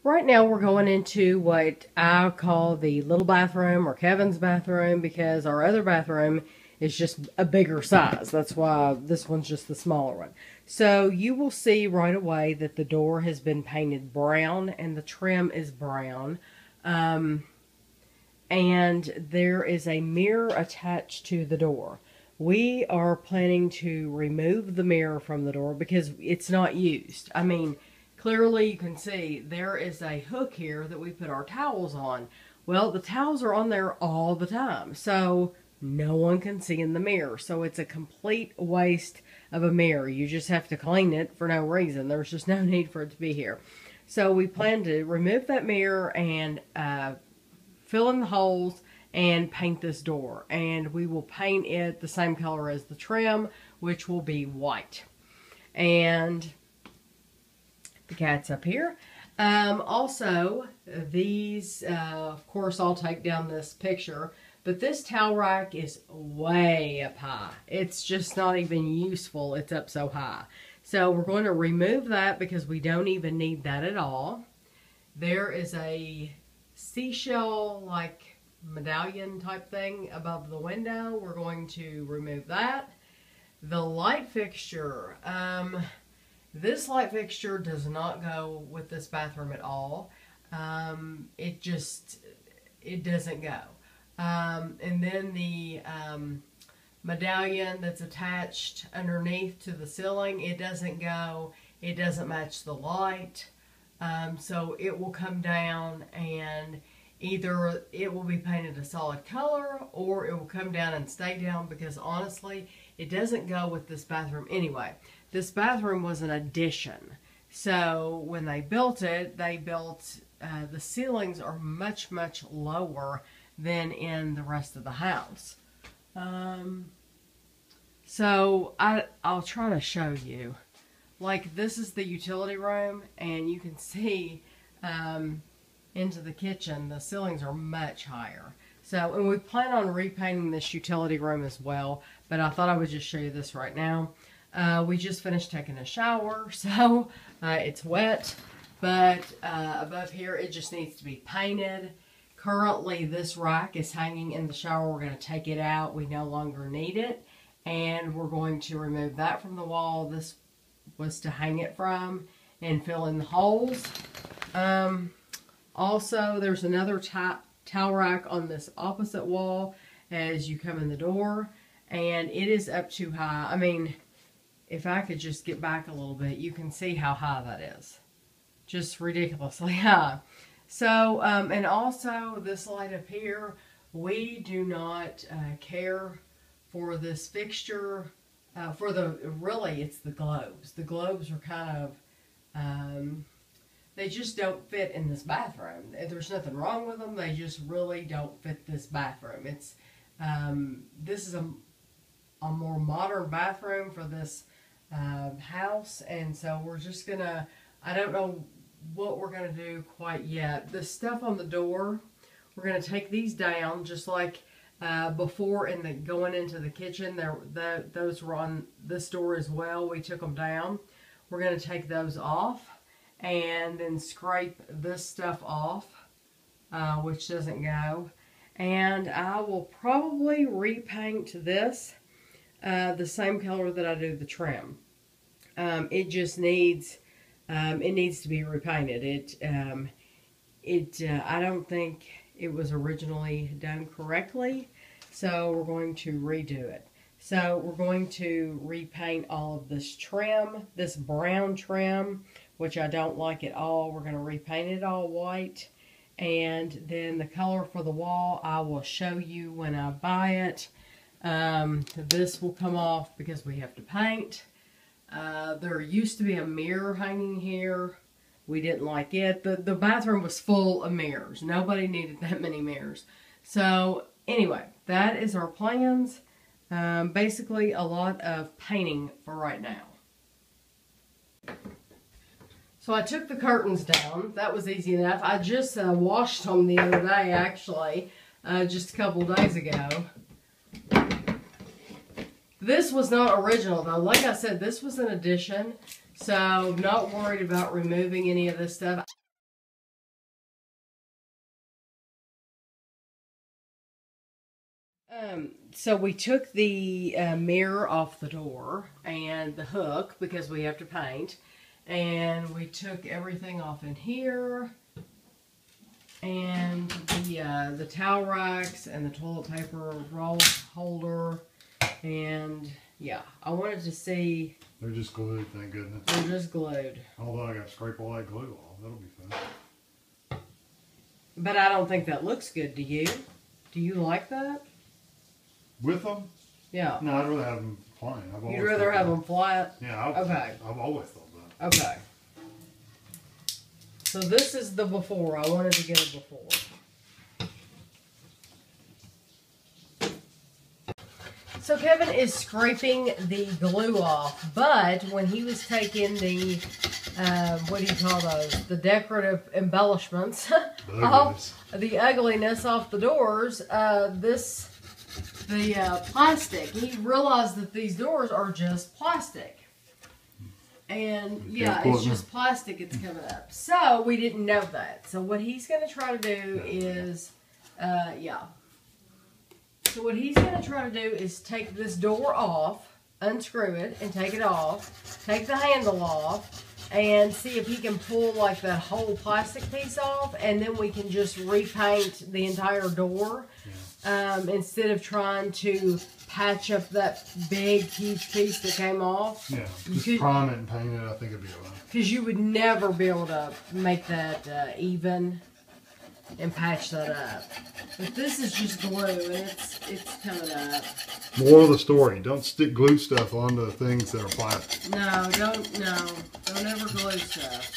Right now we're going into what I call the little bathroom or Kevin's bathroom because our other bathroom is just a bigger size. That's why this one's just the smaller one. So you will see right away that the door has been painted brown and the trim is brown. And there is a mirror attached to the door. We are planning to remove the mirror from the door because it's not used. I mean, clearly you can see there is a hook here that we put our towels on. Well, the towels are on there all the time, so no one can see in the mirror. So it's a complete waste of a mirror. You just have to clean it for no reason. There's just no need for it to be here. So we plan to remove that mirror and fill in the holes and paint this door. And we will paint it the same color as the trim, which will be white. And the cat's up here. Also, these, of course, I'll take down this picture, but this towel rack is way up high. It's just not even useful. It's up so high. So we're going to remove that because we don't even need that at all. There is a seashell like medallion type thing above the window. We're going to remove that. The light fixture, this light fixture does not go with this bathroom at all. It doesn't go. And then the medallion that's attached underneath to the ceiling, it doesn't go. It doesn't match the light. So it will come down and either it will be painted a solid color or it will come down and stay down because honestly, it doesn't go with this bathroom anyway. This bathroom was an addition. So when they built it, the ceilings are much, much lower than in the rest of the house. So I'll try to show you. Like, this is the utility room, and you can see into the kitchen, the ceilings are much higher. So, and we plan on repainting this utility room as well, but I thought I would just show you this right now. We just finished taking a shower, so it's wet, but above here it just needs to be painted. Currently this rack is hanging in the shower. We're going to take it out. We no longer need it, and we're going to remove that from the wall. This was to hang it from and fill in the holes. Also, there's another towel rack on this opposite wall as you come in the door, and it is up too high. I mean, if I could just get back a little bit, you can see how high that is. Just ridiculously high. So, and also this light up here, we do not care for this fixture. Really, it's the globes. The globes are kind of, they just don't fit in this bathroom. There's nothing wrong with them. They just really don't fit this bathroom. It's, this is a more modern bathroom for this house, and so we're just gonna, I don't know what we're gonna do quite yet. The stuff on the door, we're gonna take these down just like before in the going into the kitchen. Those were on this door as well. We took them down. We're gonna take those off and then scrape this stuff off, which doesn't go. And I will probably repaint this the same color that I do the trim. It just needs, it needs to be repainted. I don't think it was originally done correctly, so we're going to redo it. So we're going to repaint all of this trim, this brown trim, which I don't like at all. We're going to repaint it all white. And then the color for the wall, I will show you when I buy it. This will come off because we have to paint. There used to be a mirror hanging here. We didn't like it. The bathroom was full of mirrors. Nobody needed that many mirrors. So anyway, that is our plans. Basically a lot of painting for right now. So I took the curtains down. That was easy enough. I just washed them the other day, actually, just a couple days ago. This was not original, though. Like I said, this was an addition, so not worried about removing any of this stuff. So we took the mirror off the door and the hook because we have to paint. And we took everything off in here. And the towel racks and the toilet paper roll holder. And yeah, I wanted to see. They're just glued, thank goodness. They're just glued. Although I got to scrape all that glue off. That'll be fun. But I don't think that looks good. Do you? Do you like that? With them? Yeah. No, I'd rather have them plain. You'd rather have them flat? Yeah. Okay. I've always thought that. Okay. So this is the before. I wanted to get a before. So Kevin is scraping the glue off, but when he was taking the, what do you call those? The decorative embellishments off, the ugliness off the doors, the plastic, he realized that these doors are just plastic. And yeah, it's just plastic, it's coming up. So we didn't know that. So what he's going to try to do is, So what he's going to try to do is take this door off, unscrew it, and take it off, take the handle off, and see if he can pull like that whole plastic piece off, and then we can just repaint the entire door instead of trying to patch up that big, huge piece that came off. Yeah, just prime it and paint it, I think it'd be all right. Because you would never be able to make that even and patch that up. But this is just glue, and it's coming up. Moral of the story: don't stick glue stuff onto things that are plastic. No, don't ever glue stuff.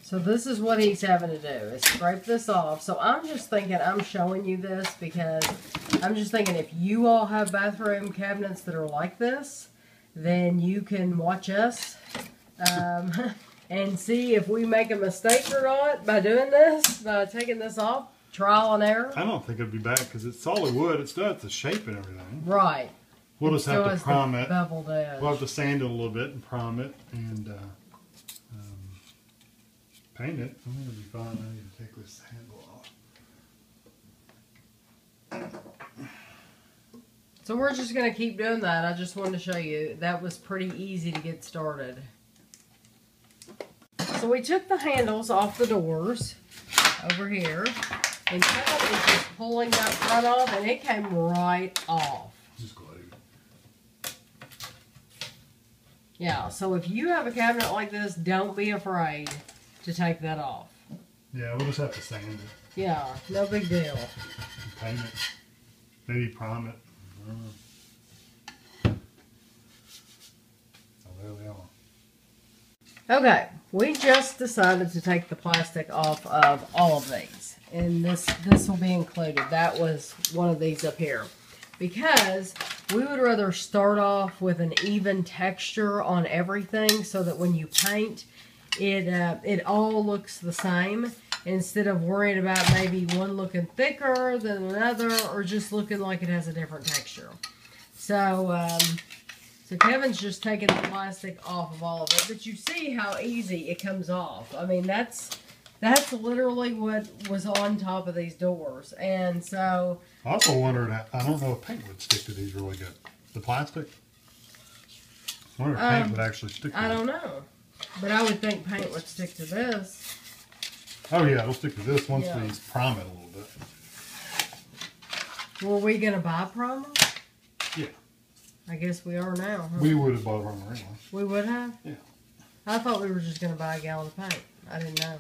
So this is what he's having to do, is scrape this off. So I'm just thinking, I'm showing you this because I'm just thinking if you all have bathroom cabinets that are like this, then you can watch us and see if we make a mistake or not by doing this, by taking this off, trial and error. I don't think it'd be bad because it's solid wood. It still has the shape and everything. Right. We'll just have to prime it. Beveled edge. We'll have to sand it a little bit and prime it and paint it. I think it'll be fine. I need to take this handle off. So we're just going to keep doing that. I just wanted to show you that was pretty easy to get started. So we took the handles off the doors over here, and Kevin is just pulling that front off, and it came right off. Just glued. Yeah, so if you have a cabinet like this, don't be afraid to take that off. Yeah, we'll just have to sand it. Yeah, no big deal. And paint it. Maybe prime it. So there we are. Okay, we just decided to take the plastic off of all of these. And this will be included. That was one of these up here. Because we would rather start off with an even texture on everything so that when you paint, it all looks the same instead of worrying about maybe one looking thicker than another or just looking like it has a different texture. So, so Kevin's just taking the plastic off of all of it, but you see how easy it comes off. I mean, that's literally what was on top of these doors, and so. I also wondered, I don't know if paint would stick to these really good. The plastic? I wonder if paint would actually stick to I don't know. But I would think paint would stick to this. Oh yeah, it'll stick to this once we prime it a little bit. Were we going to buy primer? Yeah. I guess we are now, huh? We would have bought primer anyway. We would have? Yeah. I thought we were just going to buy a gallon of paint. I didn't know.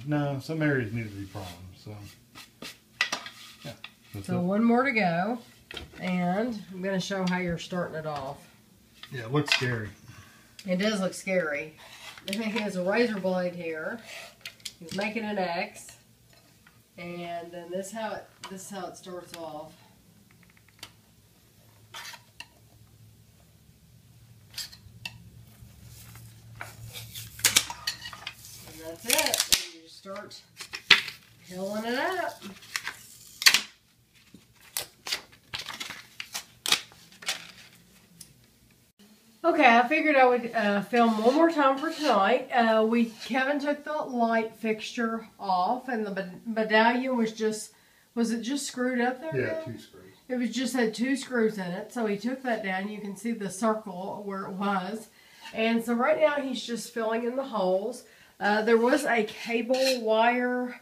No, some areas need to be primed, so yeah. So one more to go, and I'm going to show how you're starting it off. Yeah, it looks scary. It does look scary. He has a razor blade here. He's making an X, and then this is how it starts off. And that's it. And you just start peeling it up. Okay, I figured I would film one more time for tonight. Kevin took the light fixture off, and the medallion was it just screwed up there? Yeah, now? 2 screws. It was just had 2 screws in it, so he took that down. You can see the circle where it was. And so right now he's just filling in the holes. There was a cable wire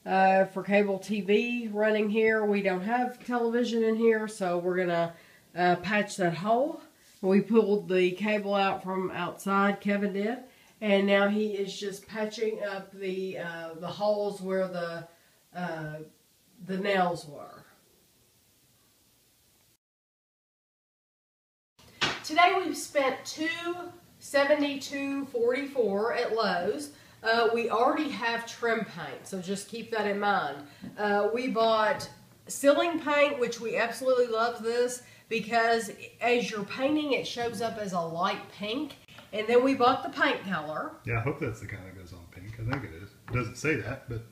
for cable TV running here. We don't have television in here, so we're going to patch that hole. We pulled the cable out from outside, Kevin did. And now he is just patching up the holes where the nails were. Today we've spent $272.44 at Lowe's. We already have trim paint, so just keep that in mind. We bought ceiling paint, which we absolutely love this because as you're painting, it shows up as a light pink. And then we bought the paint color. Yeah, I hope that's the kind that goes on pink. I think it is. It doesn't say that, but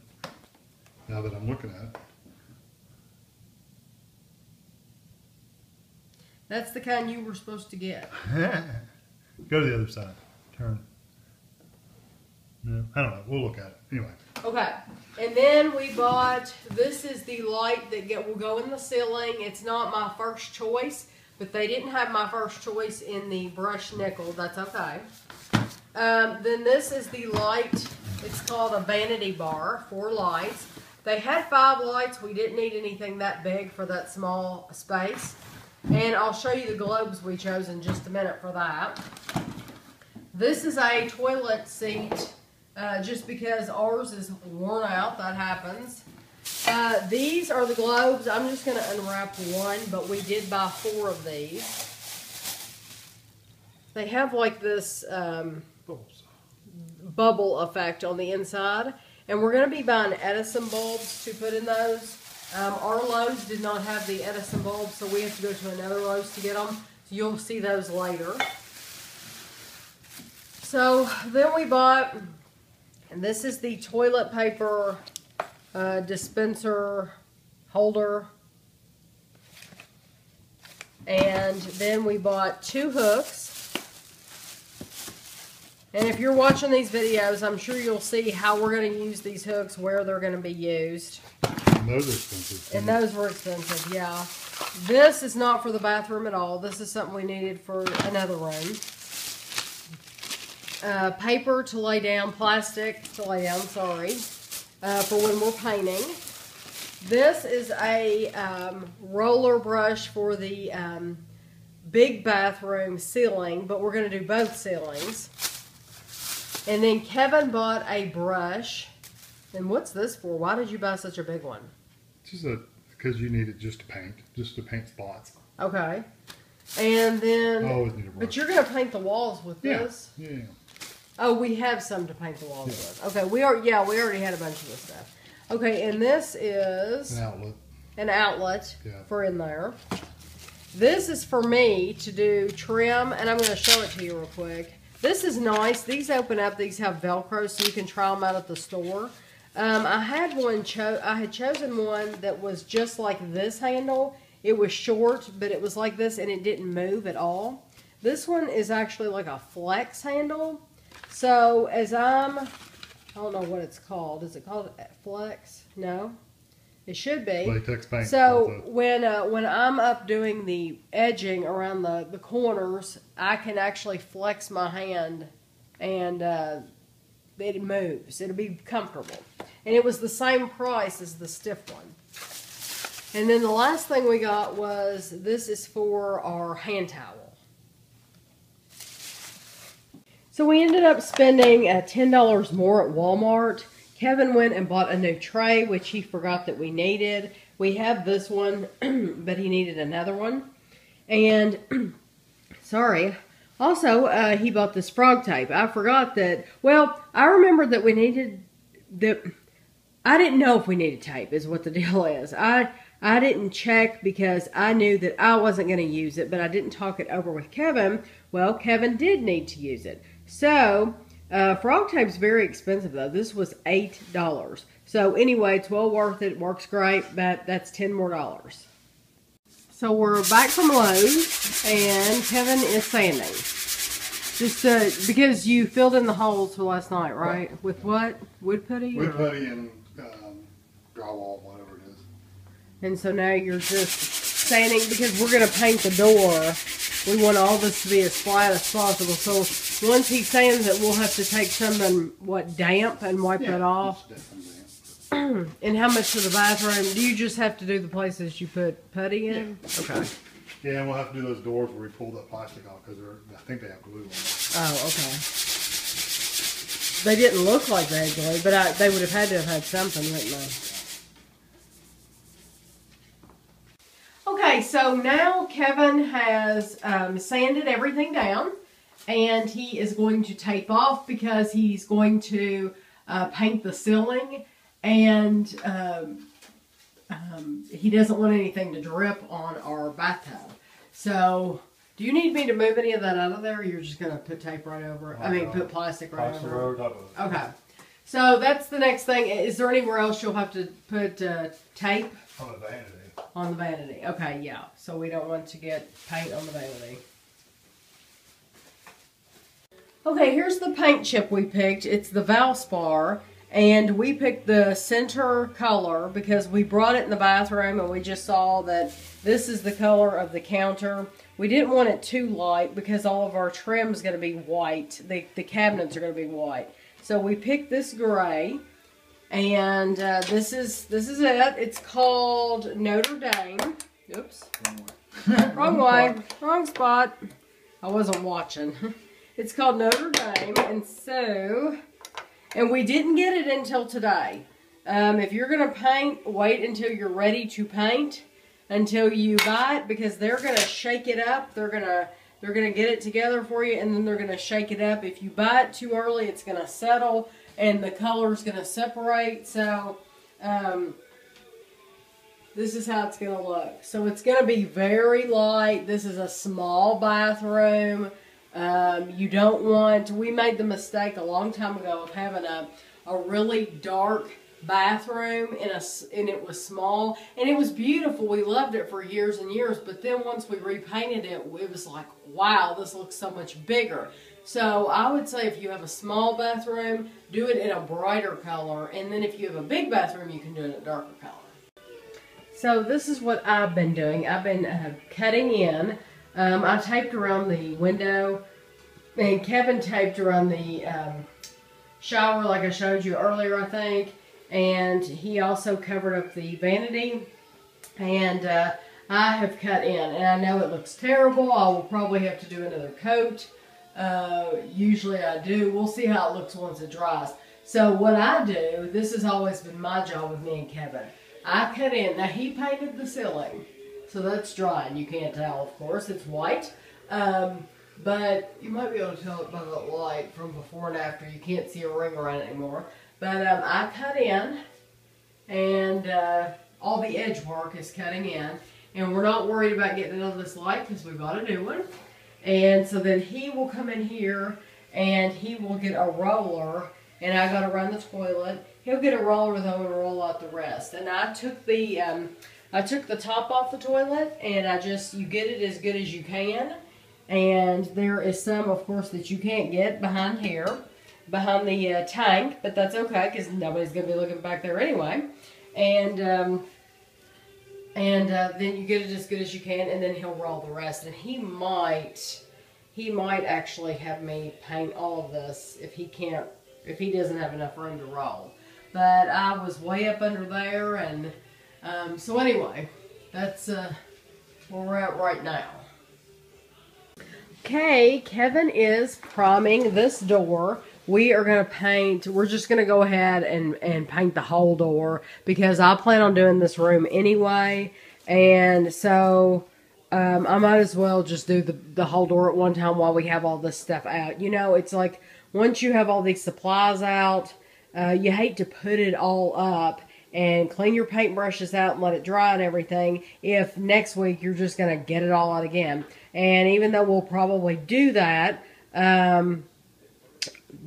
now that I'm looking at it. That's the kind you were supposed to get. Go to the other side. Turn. No, I don't know. We'll look at it. Anyway. Okay. And then we bought, this is the light that will go in the ceiling. It's not my first choice, but they didn't have my first choice in the brushed nickel. That's okay. Then this is the light. It's called a vanity bar, 4 lights. They had 5 lights. We didn't need anything that big for that small space. And I'll show you the globes we chose in just a minute for that. This is a toilet seat, just because ours is worn out. That happens. These are the globes. I'm just going to unwrap one, but we did buy 4 of these. They have like this bubble effect on the inside. And we're going to be buying Edison bulbs to put in those. Our Lowe's did not have the Edison bulbs, so we have to go to another Lowe's to get them. So you'll see those later. So then we bought, and this is the toilet paper dispenser holder. And then we bought 2 hooks. And if you're watching these videos, I'm sure you'll see how we're going to use these hooks, where they're going to be used. And those are expensive. And those were expensive, yeah. This is not for the bathroom at all. This is something we needed for another room. Paper to lay down, plastic to lay down, sorry, for when we're painting. This is a roller brush for the big bathroom ceiling, but we're going to do both ceilings. And then Kevin bought a brush. And what's this for? Why did you buy such a big one? Just because you need it just to paint spots. Okay. And then, I always need a brush. but you're going to paint the walls with this? Yeah. Oh, we have some to paint the walls with. Okay, we already had a bunch of this stuff. Okay, and this is An outlet. for in there. This is for me to do trim, and I'm going to show it to you real quick. This is nice. These open up. These have Velcro, so you can try them out at the store. I had chosen one that was just like this handle. It was short, but it was like this, and it didn't move at all. This one is actually like a flex handle. So as I don't know what it's called. Is it called flex? No. It should be. Latex paint. So when I'm up doing the edging around the corners, I can actually flex my hand and it moves. It'll be comfortable. And it was the same price as the stiff one. And then the last thing we got was, this is for our hand towel. So we ended up spending $10 more at Walmart. Kevin went and bought a new tray, which he forgot that we needed. We have this one, but he needed another one. And, sorry, also, he bought this frog tape. I forgot that, well, I remembered that we needed, I didn't know if we needed tape is what the deal is. I didn't check because I knew that I wasn't going to use it, but I didn't talk it over with Kevin. Well, Kevin did need to use it. So, frog tape's very expensive though. This was $8. So anyway, it's well worth it. Works great, but that's $10 more. So we're back from Lowe's, and Kevin is sanding. Just because you filled in the holes for last night, right? With what? Wood putty? Wood putty and drywall, whatever it is. And so now you're just sanding, because we're going to paint the door. We want all this to be as flat as possible. So once he sands it, we'll have to take something, damp and wipe that off. And how much for the bathroom? Do you just have to do the places you put putty in? Yeah. Okay. Yeah, and we'll have to do those doors where we pull that plastic off because I think they have glue on them. Oh, okay. They didn't look like they had glue, but they would have had something, wouldn't they? Okay, so now Kevin has sanded everything down, and he is going to tape off because he's going to paint the ceiling, and he doesn't want anything to drip on our bathtub. So, do you need me to move any of that out of there, or you're just going to put tape right over it? I mean, put plastic right over it? Okay. So, that's the next thing. Is there anywhere else you'll have to put tape? On the vanity. On the vanity. Okay, yeah. So we don't want to get paint on the vanity. Okay, here's the paint chip we picked. It's the Valspar. And we picked the center color because we brought it in the bathroom and we just saw that this is the color of the counter. We didn't want it too light because all of our trim is going to be white. The cabinets are going to be white. So we picked this gray. And this is it. It's called Notre Dame. Oops. Wrong way. Wrong spot. I wasn't watching. It's called Notre Dame. And we didn't get it until today. If you're going to paint, wait until you're ready to paint. Until you buy it, because they're going to shake it up. They're going to get it together for you, and then they're going to shake it up. If you buy it too early, it's going to settle. And the color's going to separate, so this is how it's going to look. So it's going to be very light. This is a small bathroom. You don't want, we made the mistake a long time ago of having a really dark bathroom, and it was small, and it was beautiful. We loved it for years and years, but then once we repainted it, it was like, wow, this looks so much bigger. So I would say if you have a small bathroom, do it in a brighter color. And then if you have a big bathroom, you can do it in a darker color. So this is what I've been doing. I've been cutting in. I taped around the window. And Kevin taped around the shower like I showed you earlier, I think. And he also covered up the vanity. And I have cut in. And I know it looks terrible. I will probably have to do another coat. Usually I do. We'll see how it looks once it dries. So what I do, this has always been my job with me and Kevin. I cut in. Now he painted the ceiling, so that's dry. You can't tell, of course. It's white. But you might be able to tell it by the light from before and after. You can't see a ring around it anymore. But I cut in, and all the edge work is cutting in. And we're not worried about getting it on this light because we bought a new one. And so then he will come in here and he will get a roller, and I got to run the toilet. He'll get a roller though and roll out the rest. And I took the top off the toilet, and you get it as good as you can. And there is some, of course, that you can't get behind here, behind the tank, but that's okay because nobody's going to be looking back there anyway. And then you get it as good as you can, and then he'll roll the rest. And he might actually have me paint all of this if he doesn't have enough room to roll. But I was way up under there, and so anyway, that's where we're at right now. Okay, Kevin is priming this door. We are going to paint, we're just going to go ahead and paint the whole door because I plan on doing this room anyway. And so I might as well just do the whole door at one time while we have all this stuff out. You know, it's like once you have all these supplies out, you hate to put it all up and clean your paintbrushes out and let it dry and everything if next week you're just going to get it all out again. And even though we'll probably do that, I'm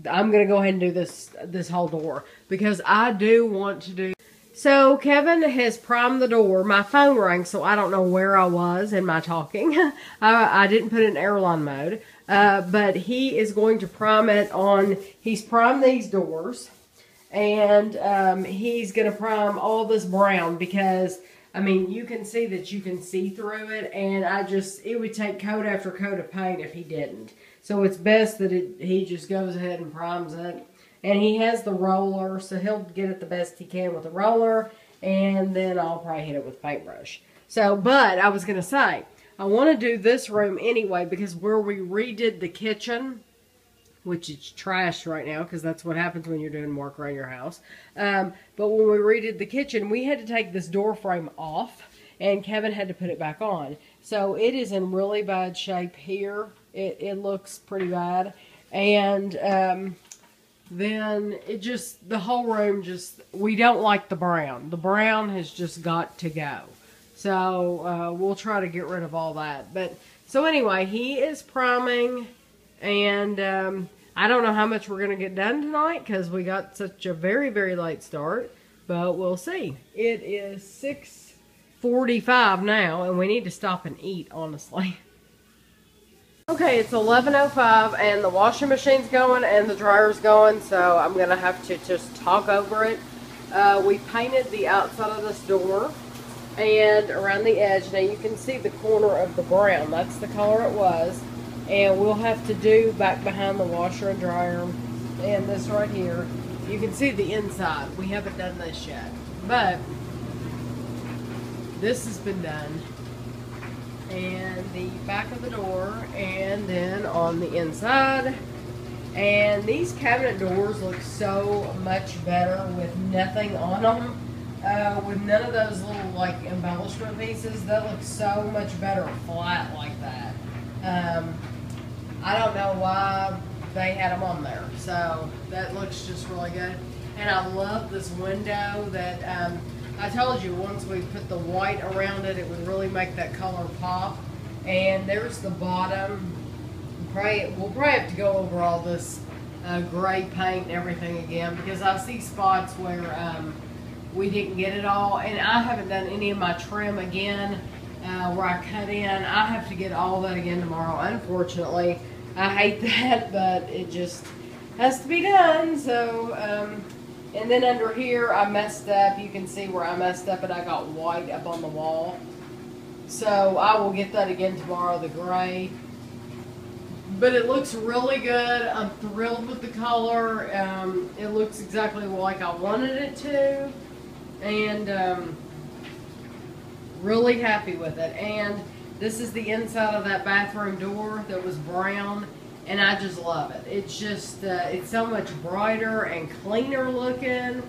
going to go ahead and do this whole door because I do want to do. So Kevin has primed the door. My phone rang, so I don't know where I was in my talking. I didn't put it in airline mode. But he is going to prime it on, he's primed these doors. And he's going to prime all this brown because, I mean, you can see that you can see through it. And it would take coat after coat of paint if he didn't. So it's best that he just goes ahead and primes it. And he has the roller, so he'll get it the best he can with the roller. And then I'll probably hit it with paintbrush. So, but I was going to say, I want to do this room anyway because where we redid the kitchen, which is trashed right now because that's what happens when you're doing work around your house. But when we redid the kitchen, we had to take this door frame off and Kevin had to put it back on. So it is in really bad shape here. It looks pretty bad. And then the whole room we don't like the brown. The brown has just got to go. So we'll try to get rid of all that. But so anyway, he is priming, and I don't know how much we're going to get done tonight because we got such a very, very late start. But we'll see. It is 6:45 now, and we need to stop and eat, honestly. Okay, it's 11:05 and the washing machine's going and the dryer's going, so I'm going to have to just talk over it. We painted the outside of this door and around the edge. Now you can see the corner of the brown. That's the color it was. And we'll have to do back behind the washer and dryer and this right here. You can see the inside. We haven't done this yet, but this has been done. And the back of the door, and then on the inside. And these cabinet doors look so much better with nothing on them. With none of those little like embellishment pieces, that looks so much better flat like that. I don't know why they had them on there. So that looks just really good. And I love this window that I told you once we put the white around it, it would really make that color pop. And there's the bottom. We'll probably have to go over all this gray paint and everything again because I see spots where we didn't get it all. And I haven't done any of my trim again where I cut in. I have to get all that again tomorrow, unfortunately. I hate that, but it just has to be done. So, and then under here, I messed up. You can see where I messed up and I got white up on the wall. So I will get that again tomorrow, the gray. But it looks really good. I'm thrilled with the color. It looks exactly like I wanted it to. And really happy with it. And this is the inside of that bathroom door that was brown. And I just love it. It's just, it's so much brighter and cleaner looking.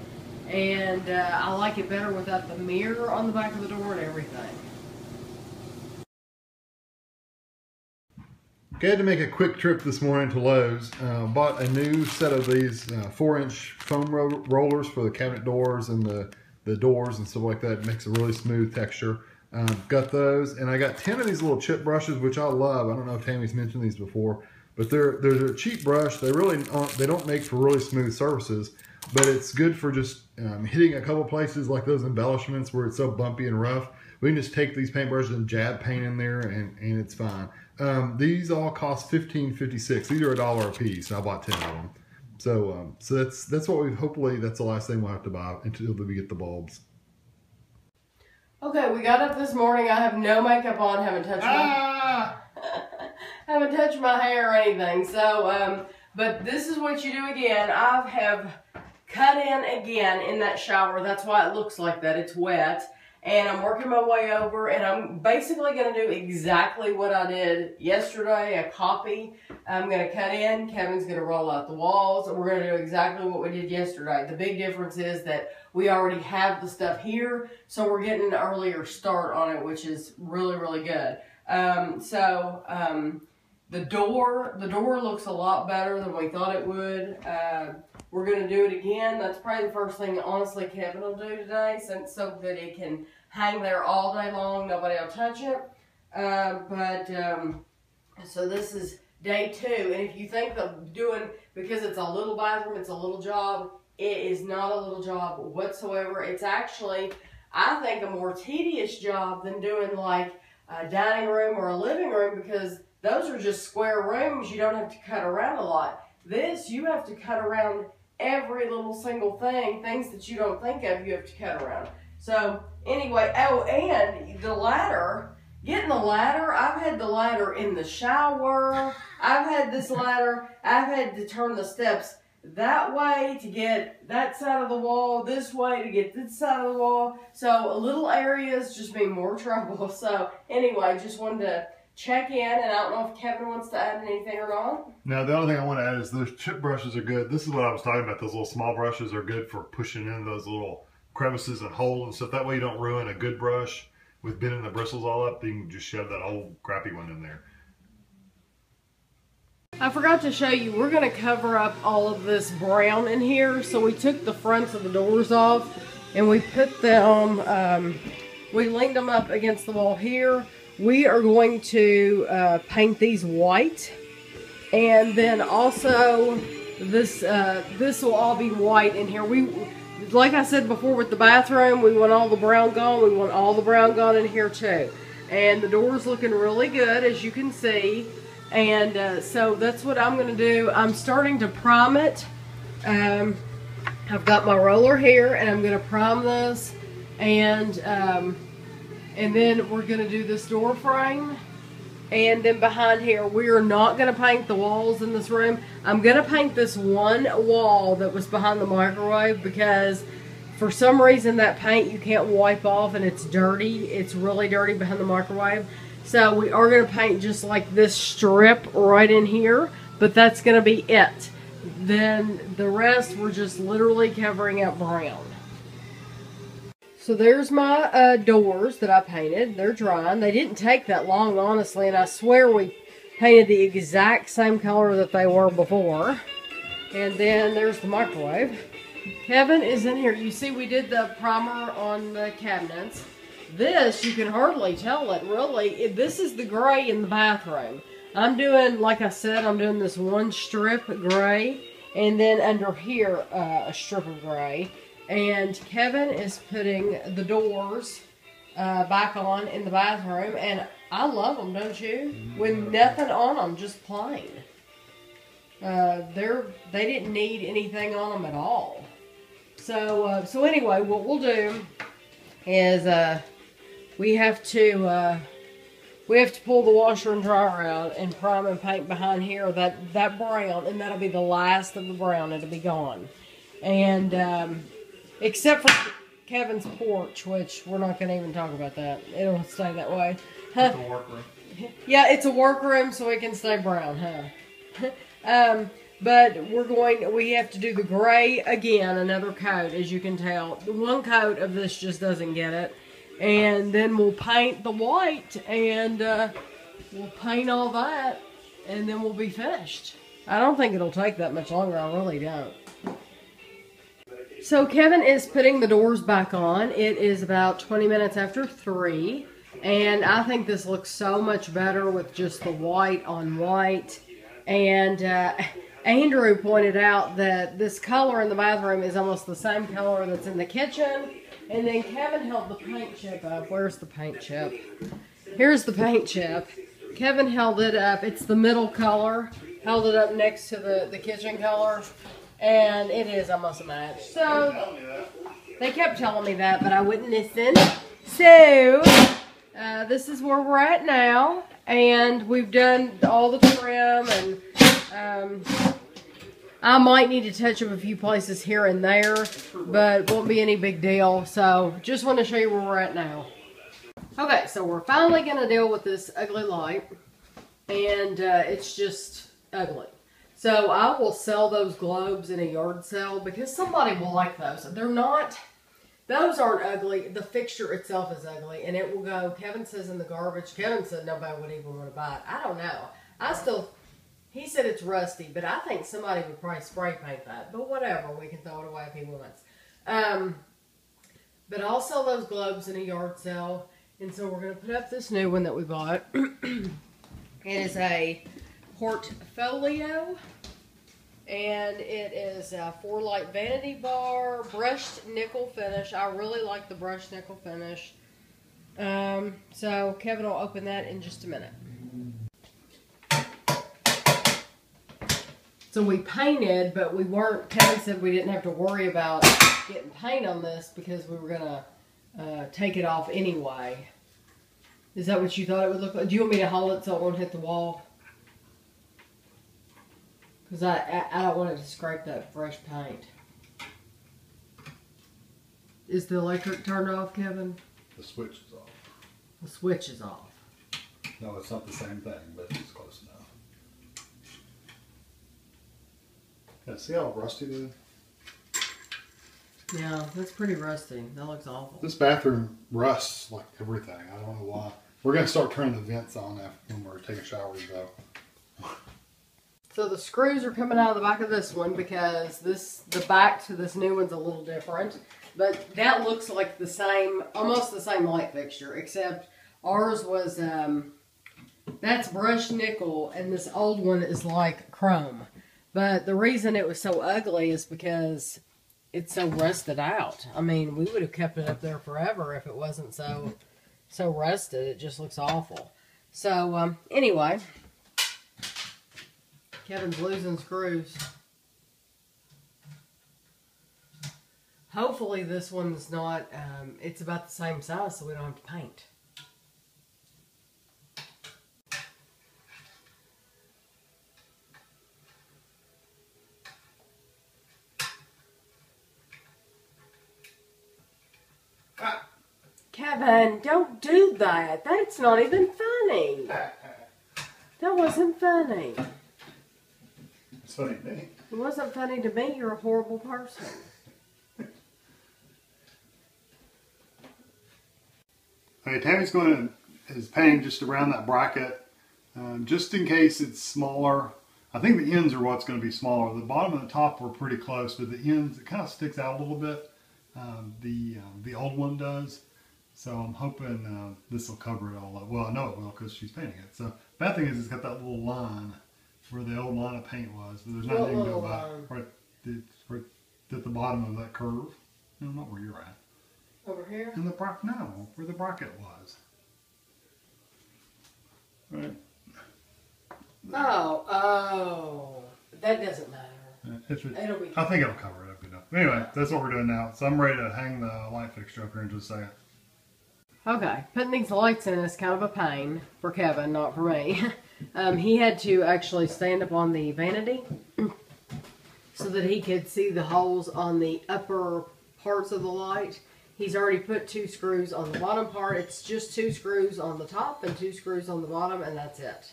And I like it better without the mirror on the back of the door and everything. Okay, I had to make a quick trip this morning to Lowe's. Bought a new set of these 4-inch foam rollers for the cabinet doors and the doors and stuff like that. It makes a really smooth texture. Got those, and I got 10 of these little chip brushes, which I love. I don't know if Tammy's mentioned these before, but they're a cheap brush. They don't make for really smooth surfaces, but it's good for just hitting a couple places like those embellishments where it's so bumpy and rough. We can just take these paintbrushes and jab paint in there, and it's fine. These all cost $15.56. These are $1 a piece. I bought 10 of them. So that's what hopefully that's the last thing we'll have to buy until we get the bulbs. Okay, we got up this morning. I have no makeup on. Haven't touched haven't touched my hair or anything. So, but this is what you do again. I have cut in again in that shower. That's why it looks like that. It's wet. And I'm working my way over, and I'm basically going to do exactly what I did yesterday, a copy. I'm going to cut in, Kevin's going to roll out the walls, and we're going to do exactly what we did yesterday. The big difference is that we already have the stuff here, so we're getting an earlier start on it, which is really, really good. The door looks a lot better than we thought it would. We're going to do it again. That's probably the first thing, honestly, Kevin will do today, since so that it can hang there all day long. Nobody will touch it. So this is day 2. And if you think of doing, because it's a little bathroom, it's a little job, it is not a little job whatsoever. It's actually, I think, a more tedious job than doing like a dining room or a living room, because those are just square rooms. You don't have to cut around a lot. This, you have to cut around every little single thing. Things that you don't think of, you have to cut around. So anyway, oh, and the ladder, getting the ladder, I've had the ladder in the shower. I've had this ladder, I've had to turn the steps that way to get that side of the wall, this way to get this side of the wall. So a little areas just being more trouble. So anyway, just wanted to check in, and I don't know if Kevin wants to add anything or not. Now, the other thing I want to add is those chip brushes are good. This is what I was talking about. Those little small brushes are good for pushing in those little crevices and holes and stuff. That way you don't ruin a good brush with bending the bristles all up. You can just shove that old crappy one in there. I forgot to show you, we're going to cover up all of this brown in here. So we took the fronts of the doors off and we put them, we leaned them up against the wall here. We are going to paint these white, and then also this will all be white in here. We, like I said before with the bathroom, we want all the brown gone. We want all the brown gone in here too. And the door's looking really good, as you can see. And so that's what I'm going to do. I'm starting to prime it. I've got my roller here, and I'm going to prime this, and then we're going to do this door frame. And then behind here, we are not going to paint the walls in this room. I'm going to paint this one wall that was behind the microwave, because for some reason that paint you can't wipe off and it's dirty. It's really dirty behind the microwave. So we are going to paint just like this strip right in here, but that's going to be it. Then the rest, we're just literally covering up brown. So there's my doors that I painted. They're drying. They didn't take that long, honestly, and I swear we painted the exact same color that they were before. And then there's the microwave. Kevin is in here. You see we did the primer on the cabinets. This, you can hardly tell it, really. This is the gray in the bathroom. I'm doing, like I said, I'm doing this one strip gray, and then under here, a strip of gray. And Kevin is putting the doors back on in the bathroom, and I love them, don't you? With nothing on them, just plain. They didn't need anything on them at all. So anyway, what we'll do is we have to pull the washer and dryer out and prime and paint behind here that brown, and that'll be the last of the brown. It'll be gone, and except for Kevin's porch, which we're not going to even talk about that. It'll stay that way. It's a workroom. Yeah, it's a workroom, so it can stay brown, huh? But we have to do the gray again, another coat, as you can tell. The one coat of this just doesn't get it. And then we'll paint the white, and we'll paint all that, and then we'll be finished. I don't think it'll take that much longer. I really don't. So Kevin is putting the doors back on. It is about 20 minutes after 3, and I think this looks so much better with just the white on white. And Andrew pointed out that this color in the bathroom is almost the same color that's in the kitchen. And then Kevin held the paint chip up. Where's the paint chip? Here's the paint chip. Kevin held it up. It's the middle color. Held it up next to the kitchen color. And it is almost a match. So, they kept telling me that, but I wouldn't listen. So, this is where we're at now. And we've done all the trim, and I might need to touch up a few places here and there, but won't be any big deal. So, just want to show you where we're at now. Okay, so we're finally going to deal with this ugly light, and it's just ugly. So I will sell those globes in a yard sale because somebody will like those. They're not, those aren't ugly. The fixture itself is ugly, and it will go, Kevin says, in the garbage. Kevin said nobody would even want to buy it. I don't know. He said it's rusty, but I think somebody would probably spray paint that. But whatever, we can throw it away if he wants. But I'll sell those globes in a yard sale. And so we're going to put up this new one that we bought. It is a portfolio. And it is a 4-light vanity bar, brushed nickel finish. I really like the brushed nickel finish. So Kevin will open that in just a minute. So we painted, but we weren't, Kevin said we didn't have to worry about getting paint on this because we were going to take it off anyway. Is that what you thought it would look like? Do you want me to hold it so it won't hit the wall? Because I don't want it to scrape that fresh paint. Is the electric turned off, Kevin? The switch is off. The switch is off. No, it's not the same thing, but it's close enough. Yeah, see how rusty it is? Yeah, that's pretty rusty. That looks awful. This bathroom rusts like everything. I don't know why. We're going to start turning the vents on after when we're taking showers, though. So the screws are coming out of the back of this one because the back to this new one's a little different. But that looks like the same, almost the same light fixture, except ours was, that's brushed nickel and this old one is like chrome. But the reason it was so ugly is because it's so rusted out. I mean, we would have kept it up there forever if it wasn't so rusted. It just looks awful. So, anyway, Kevin's losing screws. Hopefully this one's not, it's about the same size so we don't have to paint. Kevin, don't do that. That's not even funny. That wasn't funny. It's funny to me. It wasn't funny to me. You're a horrible person. Okay, Tammy's is painting just around that bracket, just in case it's smaller. I think the ends are what's going to be smaller. The bottom and the top were pretty close, but the ends, it kind of sticks out a little bit. The old one does. So I'm hoping this will cover it all up. Well, I know it will because she's painting it. So bad thing is it's got that little line where the old line of paint was, but there's nothing to go back. Right at the bottom of that curve. No, not where you're at. Over here? In the no, where the bracket was. Right. Oh. That doesn't matter. It'll be. I think it'll cover it up enough. Anyway, that's what we're doing now. So I'm ready to hang the light fixture up here in just a second. Okay, putting these lights in is kind of a pain for Kevin, not for me. He had to actually stand up on the vanity so that he could see the holes on the upper parts of the light. He's already put 2 screws on the bottom part. It's just 2 screws on the top and 2 screws on the bottom, and that's it.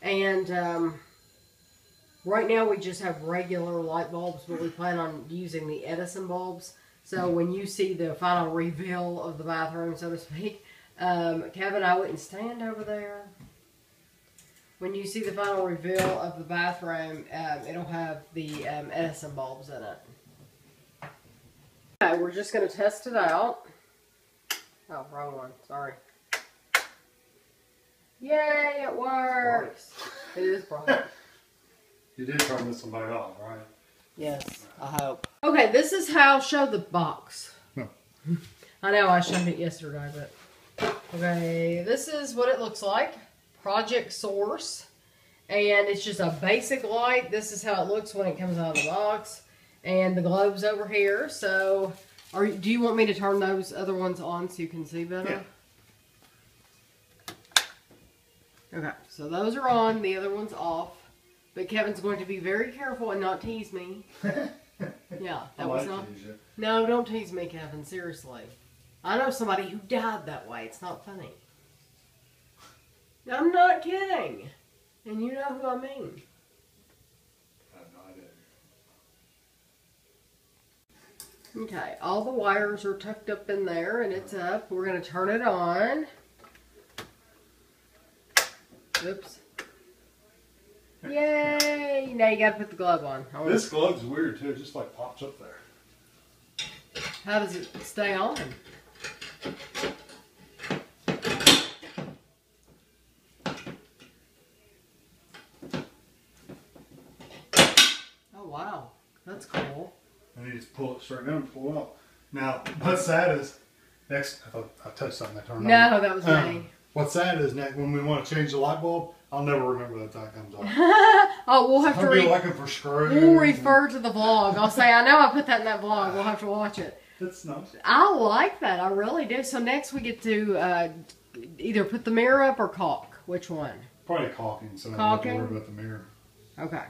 And right now we just have regular light bulbs, but we plan on using the Edison bulbs. So when you see the final reveal of the bathroom, so to speak, Kevin, I wouldn't stand over there. When you see the final reveal of the bathroom, it'll have the Edison bulbs in it. Okay, we're just going to test it out. Oh, wrong one. Sorry. Yay, it works. It is bright. You did turn this one back on, right? Yes, I hope. Okay, this is how, show the box. No. I know I showed it yesterday, but okay, this is what it looks like. Project Source. And it's just a basic light. This is how it looks when it comes out of the box. And the globe's over here. So, do you want me to turn those other ones on so you can see better? Yeah. Okay, so those are on. The other one's off. But Kevin's going to be very careful and not tease me. Yeah, that was not. No, don't tease me, Kevin. Seriously. I know somebody who died that way. It's not funny. I'm not kidding. And you know who I mean. I have no idea. Okay, all the wires are tucked up in there and it's up. We're going to turn it on. Oops. Yay! Now you got to put the glove on. This glove's weird too. It just like pops up there. How does it stay on? Oh wow, that's cool. And you just pull it straight down and pull it out. Now, what's sad is next. I thought I touched something that turned on. No, that was me. What's sad is next when we want to change the light bulb, I'll never remember that comes off. Oh, we'll have to looking for screws. We'll refer to the vlog. I'll say, I know I put that in that vlog. We'll have to watch it. That's nice. I like that. I really do. So next we get to either put the mirror up or caulk. Which one? Probably caulking, so I don't have to Caulking? worry about the mirror. Okay.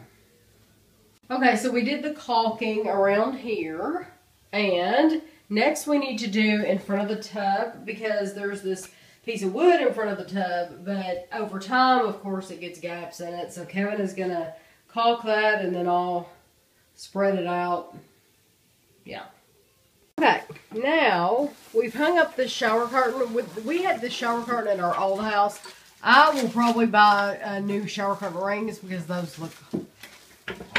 Okay, so we did the caulking around here. And next we need to do in front of the tub, because there's this piece of wood in front of the tub, but over time, of course, it gets gaps in it. So Kevin is going to caulk that, and then I'll spread it out. Yeah. Okay, now we've hung up this shower curtain. We had this shower curtain in our old house. I will probably buy new shower curtain rings, because those look,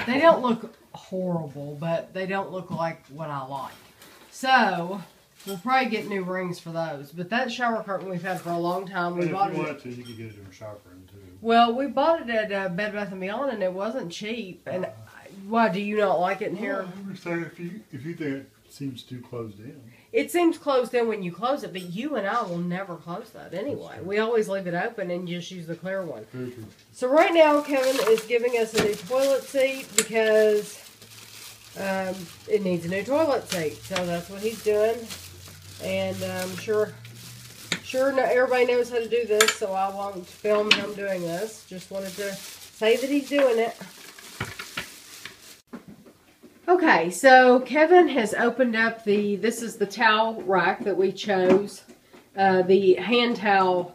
they don't look horrible, but they don't look like what I like. So we'll probably get new rings for those. But that shower curtain we've had for a long time. We bought if you it. wanted to, you could get it in a shower curtain too. Well, we bought it at Bed Bath & Beyond, and it wasn't cheap. And why, do you not like it in here? Well, so if you think it seems too closed in. It seems closed in when you close it, but you and I will never close that anyway. We always leave it open and just use the clear one. Very true. So right now, Kevin is giving us a new toilet seat because it needs a new toilet seat. So that's what he's doing. And I'm sure everybody knows how to do this, so I won't film him doing this. Just wanted to say that he's doing it. Okay, so Kevin has opened up this is the towel rack that we chose. The hand towel,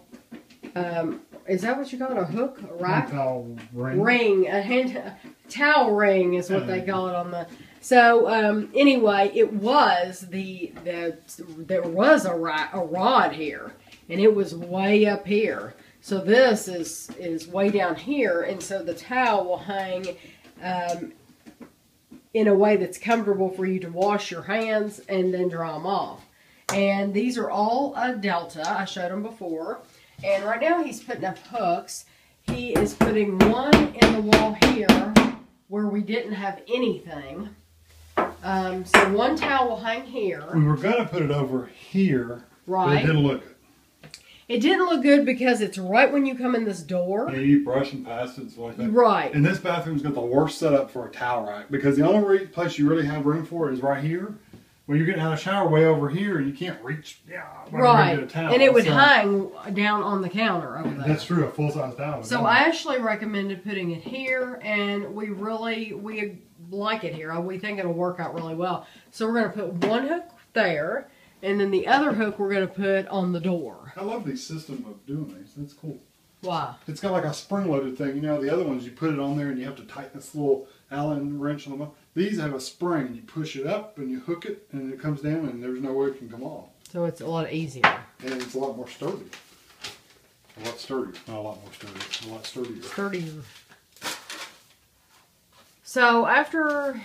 is that what you call it, a hook, a rack? Hand towel ring. Ring, towel ring is what they call it on the, so anyway, it was there was a rod here, and it was way up here. So this is way down here, and so the towel will hang in a way that's comfortable for you to wash your hands and then dry them off. And these are all a Delta. I showed them before. And right now he's putting up hooks. He is putting one in the wall here where we didn't have anything. So one towel will hang here. We were going to put it over here, Right. but it didn't look good. It didn't look good because it's right when you come in this door. Yeah, you brushing past it and stuff like that. Right. And this bathroom's got the worst setup for a towel rack, because the only place you really have room for it is right here. When you're getting out of the shower way over here, and you can't reach. Yeah. Right. Get a towel. And it would hang down on the counter over there. That's true. A full size towel. So I actually recommended putting it here, and we like it here. We think it'll work out really well. So we're going to put one hook there, and then the other hook we're going to put on the door. I love the system of doing these. That's cool. Why? It's got like a spring-loaded thing. You know, the other ones you put it on there and you have to tighten this little Allen wrench on them. These have a spring, and you push it up and you hook it, and it comes down, and there's no way it can come off. So it's a lot easier. And it's a lot more sturdy. A lot sturdier. Not a lot more sturdy. A lot sturdier. Sturdier. So after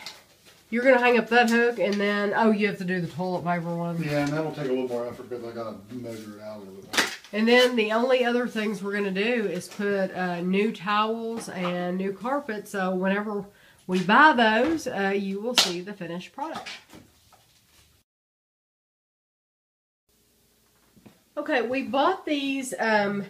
you're going to hang up that hook, and then, oh, you have to do the toilet paper one. Yeah, and that'll take a little more effort because I got to measure it out a little bit more. And then the only other things we're going to do is put new towels and new carpet. So whenever we buy those, you will see the finished product. Okay, we bought these LED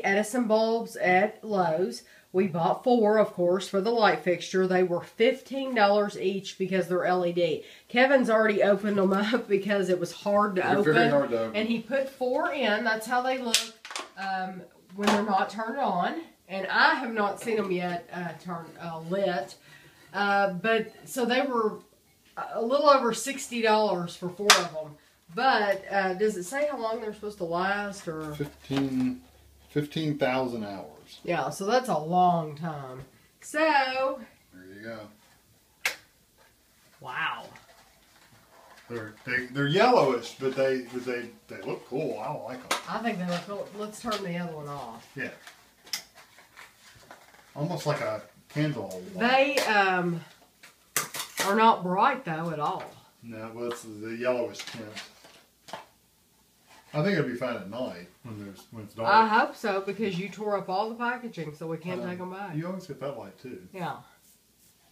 Edison bulbs at Lowe's. We bought 4, of course, for the light fixture. They were $15 each because they're LED. Kevin's already opened them up because it was hard to open. Very hard to open. And he put 4 in. That's how they look when they're not turned on. And I have not seen them yet lit. But so they were a little over $60 for 4 of them. But does it say how long they're supposed to last? Or 15,000 hours. Yeah, so that's a long time. So There you go. wow. They're yellowish, but they look cool. I like them. I think they look cool. Let's turn the other one off. Yeah. Almost like a candle light. They are not bright though at all. No, well, it's the yellowish tint. I think it'll be fine at night when it's dark. I hope so, because you tore up all the packaging, so we can't take them back. You always get that light too. Yeah.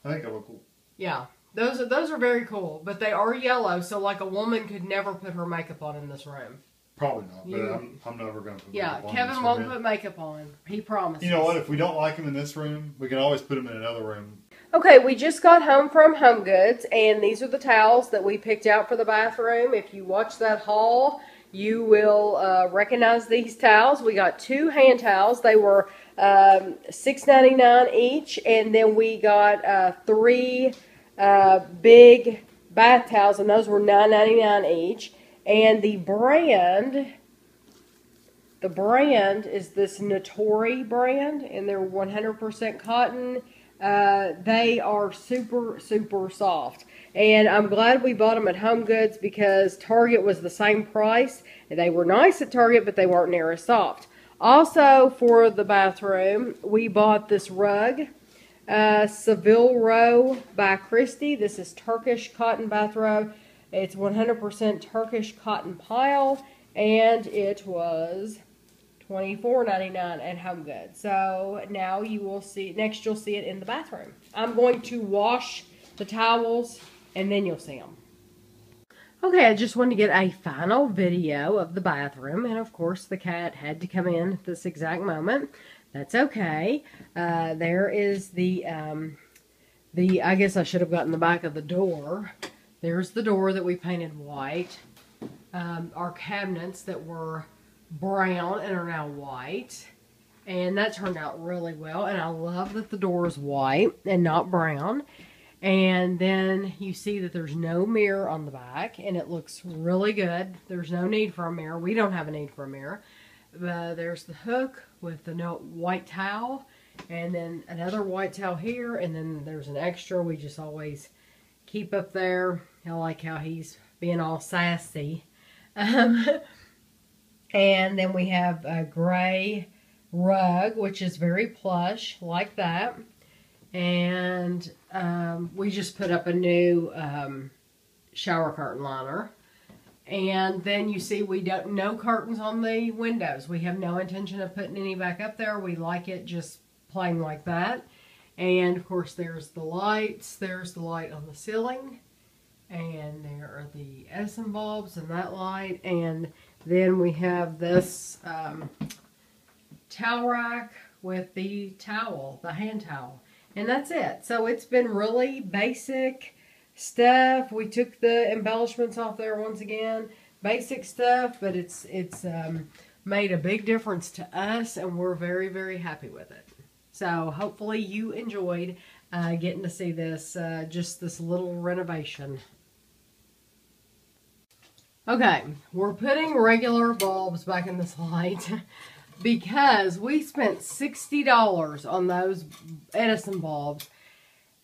I think it'll look cool. Yeah. Those are very cool, but they are yellow, so like a woman could never put her makeup on in this room. Probably not, but I'm never going to put Yeah, makeup on Kevin this won't room. put makeup on. He promises. You know what? If we don't like him in this room, we can always put him in another room. Okay, we just got home from Home Goods, and these are the towels that we picked out for the bathroom. If you watch that haul, you will recognize these towels. We got 2 hand towels. They were $6.99 each, and then we got 3 big bath towels, and those were $9.99 each. And the brand is this Natori brand, and they're 100% cotton. They are super, super soft. And I'm glad we bought them at Home Goods because Target was the same price. They were nice at Target, but they weren't near as soft. Also, for the bathroom, we bought this rug, Seville Row by Christie. This is Turkish cotton bathrobe. It's 100% Turkish cotton pile, and it was $24.99 at Home Goods. So now you will see, next you'll see it in the bathroom. I'm going to wash the towels and then you'll see them. Okay, I just wanted to get a final video of the bathroom, and of course the cat had to come in at this exact moment. That's okay. There is the I guess I should have gotten the back of the door. There's the door that we painted white. Our cabinets that were brown and are now white, and that turned out really well, and I love that the door is white and not brown. And then you see that there's no mirror on the back, and it looks really good. There's no need for a mirror. We don't have a need for a mirror. There's the hook with the white towel, and then another white towel here, and then there's an extra we just always keep up there. I like how he's being all sassy. And then we have a gray rug, which is very plush, like that. And we just put up a new shower curtain liner. And then you see no curtains on the windows. We have no intention of putting any back up there. We like it just plain like that. And of course there's the lights. There's the light on the ceiling. And there are the Edison bulbs and that light. And then we have this towel rack with the towel, the hand towel. And that's it. So it's been really basic stuff. We took the embellishments off there once again. Basic stuff, but it's made a big difference to us, and we're very, very happy with it. So hopefully you enjoyed getting to see this, just this little renovation. Okay, we're putting regular bulbs back in this light because we spent $60 on those Edison bulbs,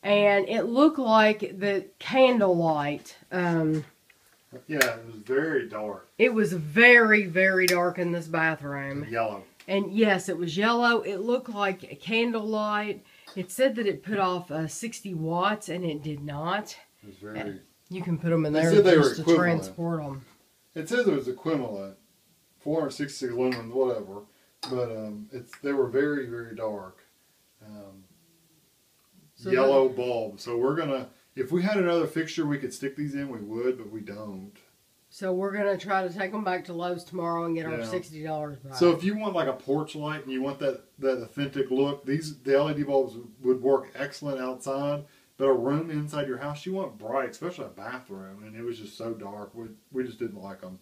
and it looked like the candlelight. Yeah, it was very dark. It was very, very dark in this bathroom. Yellow. And yes, it was yellow. It looked like a candlelight. It said that it put off 60 watts, and it did not. It was very... You can put them in there just to transport them. It says it was equivalent, 466 lumens, whatever. But they were very, very dark. So yellow bulb. So we're gonna, if we had another fixture we could stick these in, we would, but we don't. So we're gonna try to take them back to Lowe's tomorrow and get our $60 back. So if you want like a porch light and you want that authentic look, the LED bulbs would work excellent outside. But a room inside your house, you want bright, especially a bathroom, and it was just so dark. We just didn't like them.